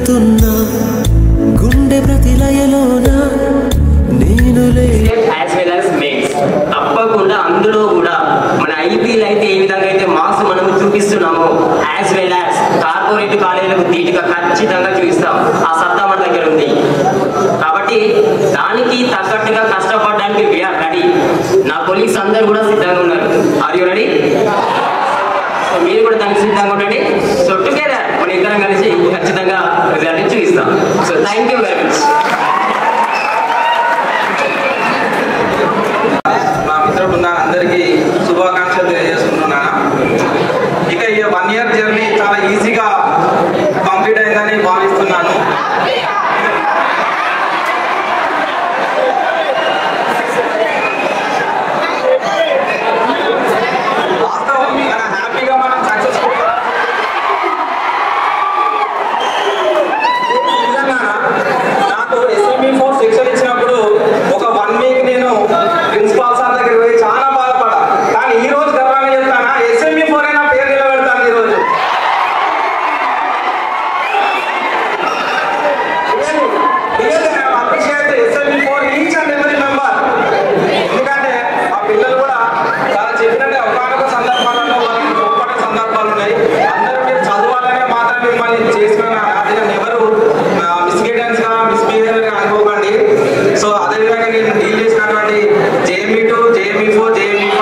వెతుకుతున్నా గుండె ప్రతిలయలోన నేనులే as well as mains తప్పకుండా అందులో కూడా మన ఐపీఎల్ అయితే ఏ విధంగా అయితే మార్క్స్ మనము చూపిస్తున్నామో యాజ్ వెల్ యాజ్ కార్పొరేట్ కాలేజీలకు ధీటుగా ఖచ్చితంగా చూపిస్తాం. ఆ సత్తా మన దగ్గర ఉంది కాబట్టి దానికి తగ్గట్టుగా కష్టపడడానికి వీఆర్ రెడీ. నా కొలీగ్స్ అందరూ కూడా సిద్ధంగా ఉన్నారు. Are you ready? సో మీరు కూడా దానికి సిద్ధంగా ఉండండి. సో టుగెదర్ మన ఇద్దరం కలిసి ఖచ్చితంగా రిజల్ట్ చూపిస్తాం. So thank you very much. మా మిత్రుడు అందరికీ శుభాకాంక్షలు తెలియజేసుకుంటున్నాను. ఇక ఈ 1 year జర్నీ చాలా ఈజీగా కంప్లీట్ అయిందని భావిస్తున్నాను. వాస్తవం మన హ్యాపీగా మనం సక్సెస్ఫుల్ నాకు SME4 శిక్షణ ఇచ్చినప్పుడు ఒక 1 week నేను ప్రిన్సిపాల్ సార్ దగ్గరికి పోయి చాలా బాధపడా. కానీ ఈ రోజు గర్వంగా చెప్తానా, SME4 అయినా పేరు నిలబెడతాను ఈ రోజు. Appreciate SME4 each and every member. ఎందుకంటే ఆ పిల్లలు కూడా చాలా చెప్పినట్టే ఒకనొక సందర్భాలలో వాళ్ళకి గొప్ప సందర్భాలు ఉన్నాయి. అందరూ మీరు చదవాలనే మాత్రం మిమ్మల్ని చేసుకున్న అది ఎవరు మిస్గైడెన్స్ గా మిస్బిహేవియర్ గా అనుకోకండి. సో అదేవిధంగా నేను డీల్ చేసినటువంటి JME2, JME4, JME5,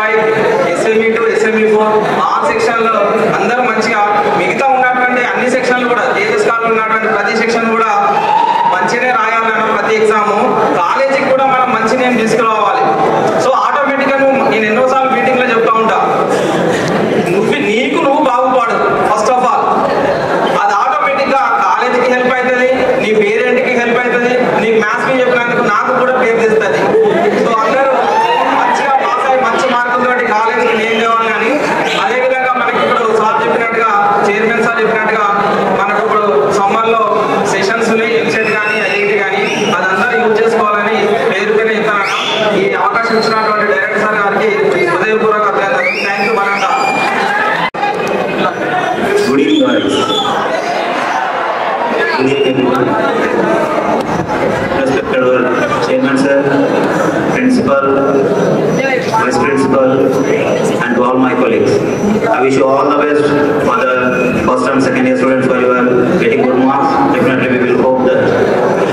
SME2, SME4 ఆ సెక్షన్ లో అందరూ మంచిగా మిగతా ఉన్నటువంటి అన్ని సెక్షన్లు కూడా తేజస్ కాలంలో ఉన్నటువంటి ప్రతి సెక్షన్ కూడా మంచిగానే రాయాలన్న ప్రతి ఎగ్జామ్ కాలేజీకి కూడా మనం మంచి నేమ్ తీసుకురావాలి. సో ఆటోమేటిక్ గా నేను ఎన్నోసార్లు మీటింగ్ లో చెప్తా ఉంటా, నువ్వు బాగుపడు. ఫస్ట్ ఆఫ్ ఆల్ అది ఆటోమేటిక్ గా కాలేజీకి హెల్ప్ అవుతుంది, నీ పేరెంట్కి హెల్ప్ అవుతుంది, నీకు మ్యాథ్స్ మీ చెప్పినందుకు నాకు కూడా పేరు తెస్తుంది. సో అందరూ మంచిగా పాస్ అయ్యి మంచి మార్కులతో కాలేజీకి నేమ్ కావాలి. కానీ అదేవిధంగా మనకి ఇప్పుడు సార్ చెప్పినట్టుగా చైర్మన్ సార్ చెప్పినట్టుగా మనకు ఇప్పుడు సమ్మర్లో సెషన్స్ ఎంసెట్ కానీ ఐఐటి కానీ అదంతా యూజ్ చేసుకోవాలని పేరుగానే చెప్తాను. ఈ అవకాశం ఇచ్చినటువంటి డైరెక్టర్ సార్ గారికి హృదయపూర్వక అభినందనలు. Thank you. మనంతా Good evening, guys. Good evening, everyone. Respected Chairman Sir, Principal, Vice Principal, and to all my colleagues. I wish you all the best for the first and second year students for your getting good marks. Definitely we will hope that.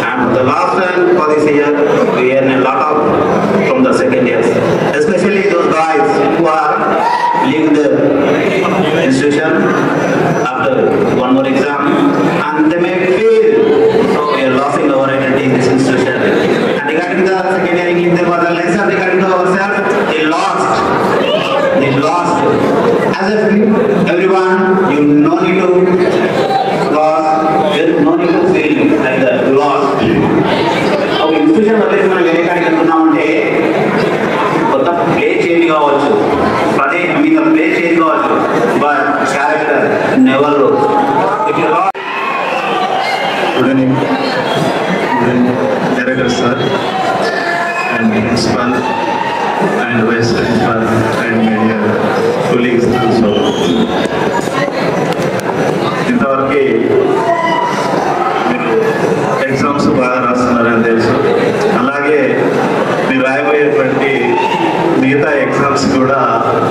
And for the last time for this year, we earn a lot of from the second years. Especially those guys who are leaving the institution after one more exam, and they may feel, oh, we are losing our identity in this institution. And regarding the second year English, there was a lesson regarding to ourselves. They lost. As a everyone, you no need to lost. There is no need to feel like that. Lost. ఒక institution వదిలేసి మనం వేరే కాడికి వెళ్తున్నామంటే కొత్త play change కావచ్చు, అదే మీద play change కావచ్చు, but character never. Good evening, Director Sir, and Principal, and Vice Principal, and my colleagues also. ఇంతవరకు మీరు ఎగ్జామ్స్ బాగా రాస్తున్నారని తెలుసు. అలాగే మీరు రాయబోయేటువంటి మిగతా ఎగ్జామ్స్ కూడా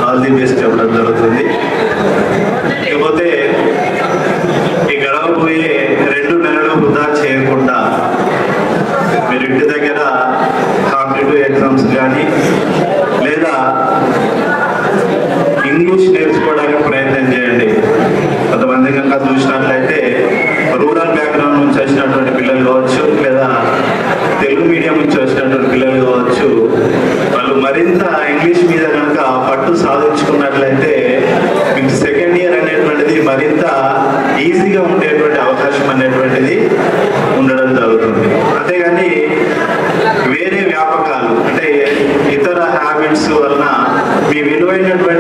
ఆల్ ది బెస్ట్ చెప్పడం జరుగుతుంది. లేకపోతే ఈ గడవబోయే 2 నెలలు వృధా చేయకుండా మీరు ఇంటి దగ్గర కాంపిటేటివ్ ఎగ్జామ్స్ కానీ లేదా ఇంగ్లీష్ నేర్చుకోవడానికి ప్రయత్నం చేయండి. కొంతమంది కనుక చూసినట్లయితే రూరల్ బ్యాక్గ్రౌండ్ నుంచి వచ్చినటువంటి పిల్లలు కావచ్చు, లేదా తెలుగు మీడియం నుంచి వచ్చినటువంటి పిల్లలు కావచ్చు, వాళ్ళు మరింత ఇంగ్లీష్ మీద కనుక పట్టు సాధించుకున్నట్లయితే మీకు సెకండ్ ఇయర్ అనేటువంటిది మరింత ఈజీగా ఉండేటువంటి అవకాశం అనేటువంటిది ఉండడం జరుగుతుంది. అంతేగాని వేరే వ్యాపకాలు అంటే ఇతర హ్యాబిట్స్ వలన మీ విలువైనటువంటి